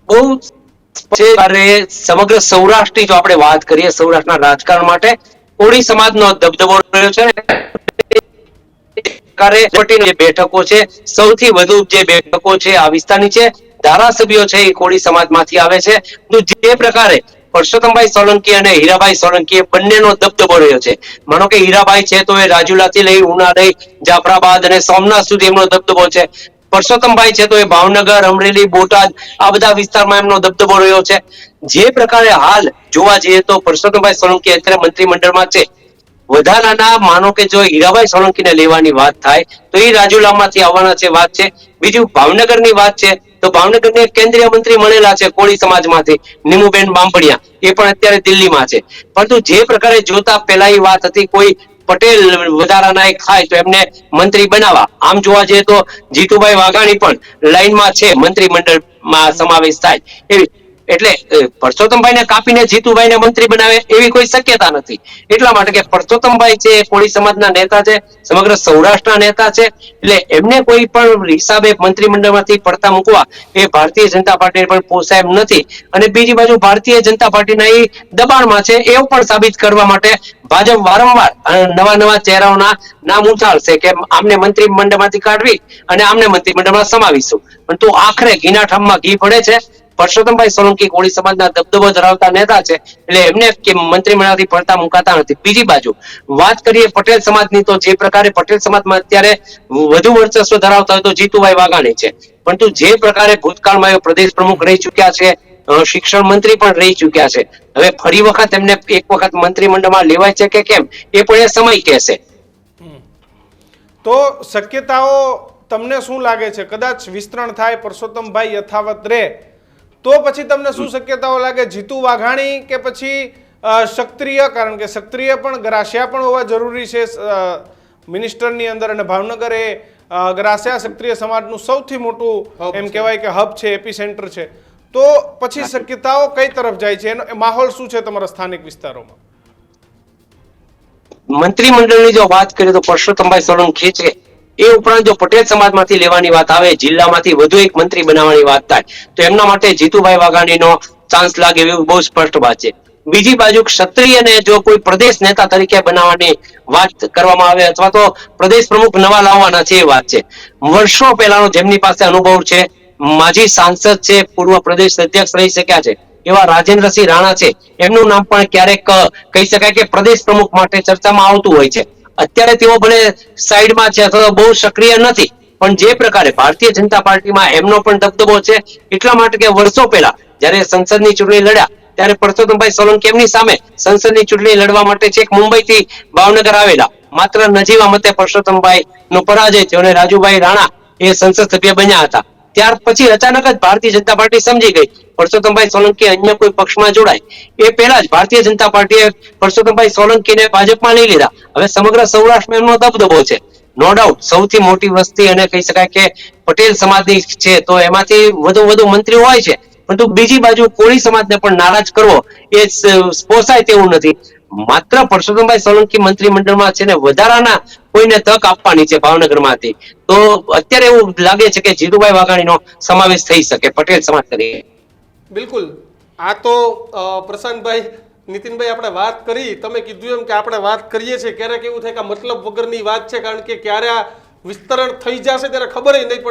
બહુ સમગ્ર સૌરાષ્ટ્રની જો આપણે વાત કરીએ, સૌરાષ્ટ્રના રાજકારણ માટે કોળી સમાજનો દબદબો રહ્યો છે. જે બેઠકો છે, સૌથી વધુ જે બેઠકો છે આ વિસ્તારની છે, ધારાસભ્યો છે એ કોળી સમાજમાંથી આવે છે. તો જે પ્રકારે પરસોત્તમભાઈ સોલંકી અને હીરાભાઈ સોલંકી બંનેનો દબદબો રહ્યો છે. માનો કે હીરાભાઈ છે તો એ રાજુલાથી લઈ ઉના લઈ જાફરાબાદ અને સોમનાથ સુધી એમનો દબદબો છે. પરસોત્તમભાઈ છે તો એ ભાવનગર, અમરેલી, બોટાદ આ બધા વિસ્તારમાં એમનો દબદબો રહ્યો છે. જે પ્રકારે હાલ જોવા જઈએ તો પરસોત્તમભાઈ સોલંકી અત્યારે મંત્રીમંડળમાં છે. વધારાના માનો કે જો હીરાભાઈ સોલંકીને લેવાની વાત થાય તો એ રાજુલામાંથી આવવાના છે વાત છે. બીજું ભાવનગરની વાત છે તો ભાવનગરને કેન્દ્રીય મંત્રી મળેલા છે કોળી સમાજમાંથી, નીમુબેન બાંભણિયા, એ પણ અત્યારે દિલ્હીમાં છે. પરંતુ જે પ્રકારે જોતા પહેલા એ વાત હતી કોઈ પટેલ વધારાના એક થાય તો એમને મંત્રી બનાવવા. આમ જોવા જઈએ તો જીતુભાઈ વાઘાણી પણ લાઈનમાં છે મંત્રીમંડળમાં સમાવેશ થાય એવી. એટલે પરસોત્તમભાઈ ને કાપીને જીતુભાઈ ને મંત્રી બનાવે એવી કોઈ શક્યતા નથી. એટલા માટે કે પરસોત્તમભાઈ છે કોળી સમાજના નેતા છે, સમગ્ર સૌરાષ્ટ્રના નેતા છે, એટલે એમને કોઈ પણ હિસાબે મંત્રીમંડળમાંથી પડતા મૂકવા એ ભારતીય જનતા પાર્ટીને પણ પોસાય એમ નથી. અને બીજી બાજુ ભારતીય જનતા પાર્ટીના એ દબાણમાં છે એવું પણ સાબિત કરવા માટે ભાજપ વારંવાર નવા નવા ચહેરાઓના નામ ઉછાળશે કે આમને મંત્રીમંડળમાંથી કાઢવી અને આમને મંત્રીમંડળમાં સમાવીશું. પણ તો આખરે ઘીના ઠામમાં ઘી પડે છે. પરસોત્તમભાઈ સોલંકી કોળી સમાજના દબદબો ધરાવતા નેતા છે, એટલે એમને મંત્રીમંડળથી પડતા મુકાતા નથી. બીજી બાજુ વાત કરીએ પટેલ સમાજની, તો જે પ્રકારે પટેલ સમાજમાં અત્યારે વધુ વર્ચસ્વ ધરાવતા હોય તો જીતુભાઈ વાઘાણી છે. પરંતુ જે પ્રકારે ભૂતકાળમાં એ પ્રદેશ પ્રમુખ રહી ચુક્યા છે, શિક્ષણ મંત્રી પણ રહી ચુક્યા છે, હવે ફરી વખત એમને એક વખત મંત્રીમંડળમાં લેવાય છે કે કેમ એ પણ એ સમય કહેશે. તો શક્યતાઓ તમને શું લાગે છે? કદાચ વિસ્તરણ થાય, પરસોત્તમભાઈ યથાવત રહે, તો પછી તમને શું શક્યતાઓ લાગે? જીતુ વાઘાણી કે પછી ક્ષત્રિય? કારણ કે ક્ષત્રિય પણ ગ્રાસ્યા પણ હોવા જરૂરી છે મિનિસ્ટરની અંદર, અને ભાવનગર એ ગ્રાસ્યા ક્ષત્રિય સમાજનું સૌથી મોટું એમ કહેવાય કે હબ છે, એપી સેન્ટર છે. તો પછી શક્યતાઓ કઈ તરફ જાય છે? એનો માહોલ શું છે તમારા સ્થાનિક વિસ્તારોમાં? મંત્રીમંડળની જો વાત કરીએ તો પરસોત્તમભાઈ સોલંકી છે, એ ઉપરાંત જો પટેલ સમાજમાંથી લેવાની વાત આવે, જિલ્લામાંથી વધુ એક મંત્રી બનાવવાની વાત થાય, તો એમના માટે જીતુભાઈ વાઘાણીનો ચાન્સ લાગે એવું બહુ સ્પષ્ટ વાત છે. બીજી બાજુ ક્ષત્રિયને જો કોઈ પ્રદેશ નેતા તરીકે બનાવવાની વાત કરવામાં આવે અથવા તો પ્રદેશ પ્રમુખ નવા લાવવાના છે એ વાત છે. વર્ષો પહેલાનો જેમની પાસે અનુભવ છે, માજી સાંસદ છે, પૂર્વ પ્રદેશ અધ્યક્ષ રહી શક્યા છે એવા રાજેન્દ્રસિંહ રાણા છે, એમનું નામ પણ ક્યારેક કહી શકાય કે પ્રદેશ પ્રમુખ માટે ચર્ચામાં આવતું હોય છે. અત્યારે તેઓ ભલે સાઈડમાં છે અથવા બહુ સક્રિય નથી, પણ જે પ્રકારે ભારતીય જનતા પાર્ટીમાં એમનો પણ દબદબો છે, એટલા માટે કે વર્ષો પહેલા જયારે સંસદની ચૂંટણી લડ્યા ત્યારે પરસોત્તમભાઈ સોલંકી એમની સામે સંસદની ચૂંટણી લડવા માટે છેક મુંબઈથી ભાવનગર આવેલા, માત્ર નજીવા મતે પરસોત્તમભાઈ નો પરાજય થયો અને રાજુભાઈ રાણા એ સંસદ સભ્ય બન્યા હતા. ત્યાર પછી અચાનક જ ભારતીય જનતા પાર્ટી સમજી ગઈ પરસોત્તમભાઈ સોલંકી અન્ય કોઈ પક્ષમાં જોડાય એ પહેલા જ ભારતીય જનતા પાર્ટીએ પરસોત્તમભાઈ સોલંકીને ભાજપમાં લઈ લીધા. હવે સમગ્ર સૌરાષ્ટ્રમાં એમનો દબદબો છે. નો ડાઉટ સૌથી મોટી વસ્તી અને કહી શકાય કે પટેલ સમાજની છે, તો એમાંથી વધુ મંત્રીઓ હોય છે, પરંતુ બીજી બાજુ કોળી સમાજને પણ નારાજ કરવો એ પોસાય તેવું નથી. માત્ર પરસોત્તમભાઈ સોલંકી મંત્રીમંડળમાં છે ને વધારાના કોઈને તક આપવાની છે ભાવનગરમાંથી, તો અત્યારે એવું લાગે છે કે જીતુભાઈ વાઘાણીનો સમાવેશ થઈ શકે પટેલ સમાજ તરીકે. બિલકુલ. આ તો પ્રશાંતભાઈ, નીતિનભાઈ આપણે વાત કરી, તમે કીધું એમ કે આપણે વાત કરીએ છીએ, ક્યારેક એવું થાય કે મતલબ વગરની વાત છે, કારણ કે ક્યારે આ વિસ્તરણ થઈ જશે ત્યારે ખબર નહીં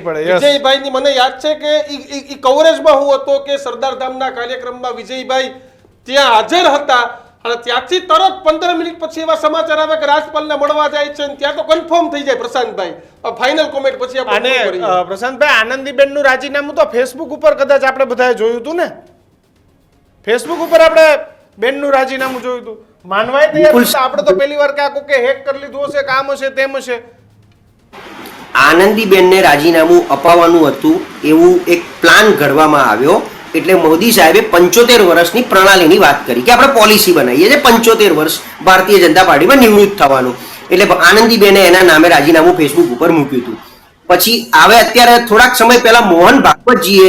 પડે. વિજયભાઈની મને યાદ છે કે ઈ કવરેજમાં હું હતો કે સરદાર ધામના કાર્યક્રમમાં વિજયભાઈ ત્યાં હાજર હતા અને ત્યાંથી તરત 15 મિનિટ પછી એવા સમાચાર આવે કે રાજપાલને મળવા જાય છે, ત્યાં તો કન્ફર્મ થઈ જાય. પ્રશાંતભાઈ, ફાઇનલ કોમેન્ટ પછી આપણે પ્રશાંતભાઈ, આનંદીબેનનું રાજીનામું તો ફેસબુક ઉપર કદાચ આપણે બધાએ જોયું હતું ને? ફેસબુક ઉપર આપણે બેનનું રાજીનામું જોયું હતું. માનવાય તૈયાર આપણે તો પહેલી વાર કે હેક કરી લીધું હશે, કામ હશે, તેમ હશે. આનંદીબેનને રાજીનામું અપાવવાનું હતું એવું એક પ્લાન ઘડવામાં આવ્યો. એટલે મોદી સાહેબે 75 વર્ષની પ્રણાલીની વાત કરી કે આપણે પોલિસી બનાવીએ છીએ 75 વર્ષ ભારતીય જનતા પાર્ટીમાં નિવૃત્ત થવાનું. એટલે આનંદીબેને એના નામે રાજીનામું ફેસબુક ઉપર મૂક્યું હતું. પછી હવે અત્યારે થોડાક સમય પહેલા મોહન ભાગવતજીએ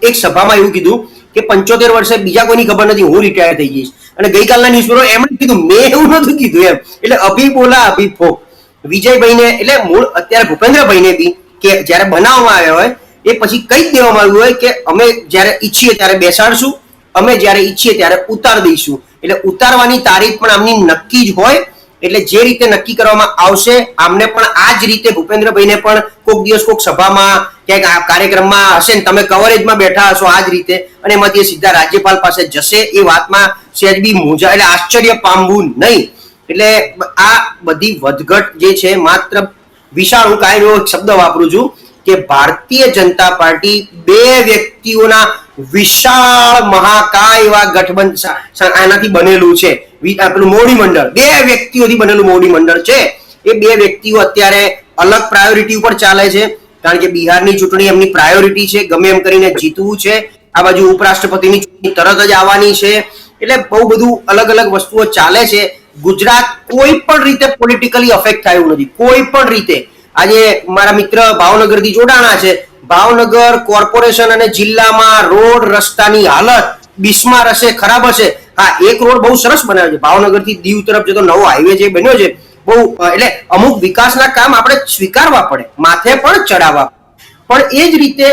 એક સભામાં એવું કીધું કે 75 વર્ષે બીજા કોઈની ખબર નથી, હું રિટાયર થઈ જઈશ. અને ગઈકાલના ન્યૂઝપેપર એમણે કીધું, મેં એવું નતું કીધું એમ. એટલે અભી બોલા અભી ફોક. વિજયભાઈને એટલે મૂળ અત્યારે ભૂપેન્દ્રભાઈને બી કે જ્યારે બનાવવામાં આવ્યા હોય એ પછી કહી દેવામાં આવ્યું હોય કે અમે જ્યારે ઈચ્છીએ ત્યારે બેસાડશું, અમે જ્યારે ઈચ્છીએ ત્યારે ઉતાર દઈશું. એટલે ઉતારવાની તારીખ પણ આમની નક્કી જ હોય. એટલે જે રીતે નક્કી કરવામાં આવશે આમને પણ આ જ રીતે ભૂપેન્દ્રભાઈને પણ કોઈક દિવસ કોઈક સભામાં ક્યાંક કાર્યક્રમમાં હશે ને તમે કવરેજમાં બેઠા હશો આ જ રીતે, અને એમાંથી સીધા રાજ્યપાલ પાસે જશે. એ વાતમાં સહેજ બી મૂંઝા એટલે આશ્ચર્ય પામવું નહીં. એટલે આ બધી વધઘટ જે છે માત્ર વિશાળ, હું કાંઈ શબ્દ વાપરું છું કે ભારતીય જનતા પાર્ટી બે વ્યક્તિઓના વિશાળ મહાકાય એવા ગઠબંધન આનાથી બનેલું છે. પેલું મોવડી મંડળ, બે વ્યક્તિઓથી બનેલું મોવડી મંડળ છે. એ બે વ્યક્તિઓ અત્યારે અલગ પ્રાયોરિટી ઉપર ચાલે છે, કારણ કે બિહારની ચૂંટણી એમની પ્રાયોરિટી છે, ગમે એમ કરીને જીતવું છે. આ બાજુ ઉપરાષ્ટ્રપતિની ચૂંટણી તરત જ આવવાની છે. એટલે બહુ બધું અલગ અલગ વસ્તુઓ ચાલે છે. ગુજરાત કોઈ પણ રીતે પોલિટિકલી અફેક્ટ થયું નથી, કોઈ પણ રીતે. આજે મારા મિત્ર ભાવનગરથી જોડાણા છે. ભાવનગર કોર્પોરેશન અને જિલ્લામાં રોડ રસ્તાની હાલત બિસ્માર હશે, ખરાબ હશે. હા, એક રોડ બહુ સરસ બનાવ્યો છે, ભાવનગરથી દીવ તરફ જતો નવો હાઈવે જે બન્યો છે, બહુ એટલે અમુક વિકાસના કામ આપણે સ્વીકારવા પડે, માથે પણ ચડાવવા. પણ એ જ રીતે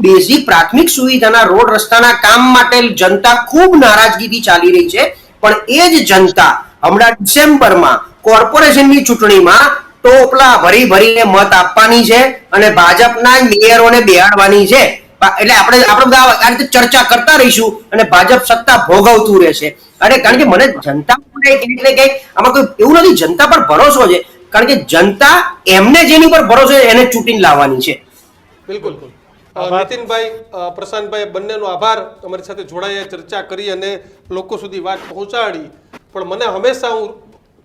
બેઝિક પ્રાથમિક સુવિધાના રોડ રસ્તાના કામ માટે જનતા ખૂબ નારાજગીથી ચાલી રહી છે. પણ એ જ જનતા હમણાં ડિસેમ્બરમાં કોર્પોરેશનની ચૂંટણીમાં ટોપલા ભરી ભરીને મત આપવાની છે અને ભાજપના મેયરોને બેહાડવાની છે. એટલે આપણે બધા આ રીતે ચર્ચા કરતા રહીશું અને ભાજપ સત્તા ભોગવતું રહેશે. કારણ કે મને જનતા એટલે કે આમાં કોઈ એવું નથી, જનતા પર ભરોસો છે. કારણ કે જનતા એમને જેની પર ભરોસો છે એને ચૂંટીને લાવવાની છે. બિલકુલ. નીતિનભાઈ, પ્રશાંતભાઈ, બંનેનો આભાર અમારી સાથે જોડાયા, ચર્ચા કરી અને લોકો સુધી વાત પહોંચાડી. પણ મને હંમેશા હું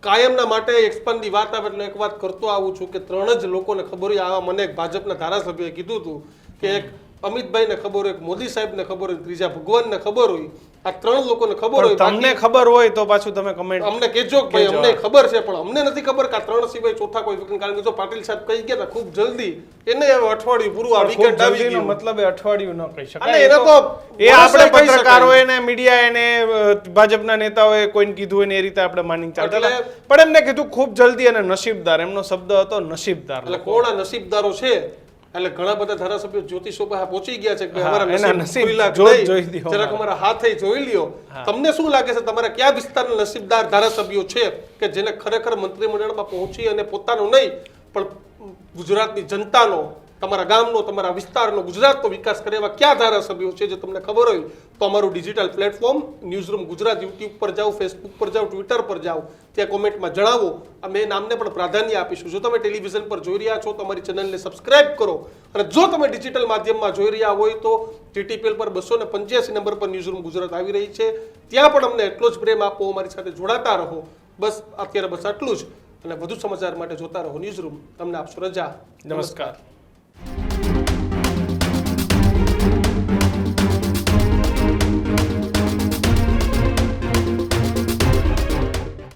કાયમના માટે એક્સપાન્ડની વાત આવે એટલે એક વાત કરતો આવું છું કે 3 જ લોકોને ખબર હોય. આવા મને એક ભાજપના ધારાસભ્યએ કીધું હતું કે એક અમિતભાઈને ખબર હોય, મોદી સાહેબને ખબર હોય, ત્રીજા ભગવાનને ખબર હોય. આ 3 લોકોને ખબર હોય. તમને ખબર હોય તો પાછું તમે કમેન્ટ અમને કહેજો કે ભાઈ અમને ખબર છે, પણ અમને નથી ખબર કે આ 3 સિવાય ચોથા કોઈ વ્યક્તિ. કારણ કે જો પાટીલ સાહેબ કહી ગયા ખૂબ જલ્દી, એને હવે અઠવાડિયું પૂરું આ વીકેન્ડ આવી ગયું. મતલબ એ અઠવાડિયું ન કહી અને શકાય. એને તો એ આપણે પત્રકારોએ ને મીડિયા એને ભાજપના નેતાઓએ કોઈને કીધું હોય ને એ રીતે આપણે માની ચાલતા હતા. પણ એમને કીધું ખૂબ જલ્દી અને નસીબદાર, એમનો શબ્દ હતો નસીબદાર. એટલે કોણ આ નસીબદારો છે? એટલે ઘણા બધા ધારાસભ્યો જ્યોતિષો પાસે પહોંચી ગયા છે કે અમારા નસીબ જોઈ લ્યો, જરાક અમારા હાથે જોઈ લ્યો. તમને શું લાગે છે તમારા કયા વિસ્તારના નસીબદાર ધારાસભ્યો છે કે જેને ખરેખર મંત્રીમંડળમાં પહોંચી અને પોતાનો નહીં પણ ગુજરાતની જનતાનો, તમારા ગામનો, તમારા વિસ્તારનો, ગુજરાતનો વિકાસ કરે એવા કયા ધારાસભ્યો છે જે તમને ખબર હોય તો અમારું digital platform newsroom Gujarat YouTube પર જાઓ, ફેસબુક પર જાઓ, ટ્વિટર પર જાઓ, ત્યાં કોમેન્ટમાં જણાવો. અમે નામને પણ પ્રાધાન્ય આપીશું. જો તમે ટેલિવિઝન પર જોઈ રહ્યા છો તો અમારી ચેનલને સબસ્ક્રાઇબ કરો, અને જો તમે ડિજિટલ માધ્યમમાં જોઈ રહ્યા હોય તો TTPL પર 285 નંબર પર ન્યૂઝરૂમ ગુજરાત આવી રહી છે, ત્યાં પણ અમને એટલો જ પ્રેમ આપો, અમારી સાથે જોડાતા રહો. બસ અત્યારે આટલું જ, અને વધુ સમાચાર માટે જોતા રહો ન્યૂઝરૂમ. તમને આપશો રજા. નમસ્કાર.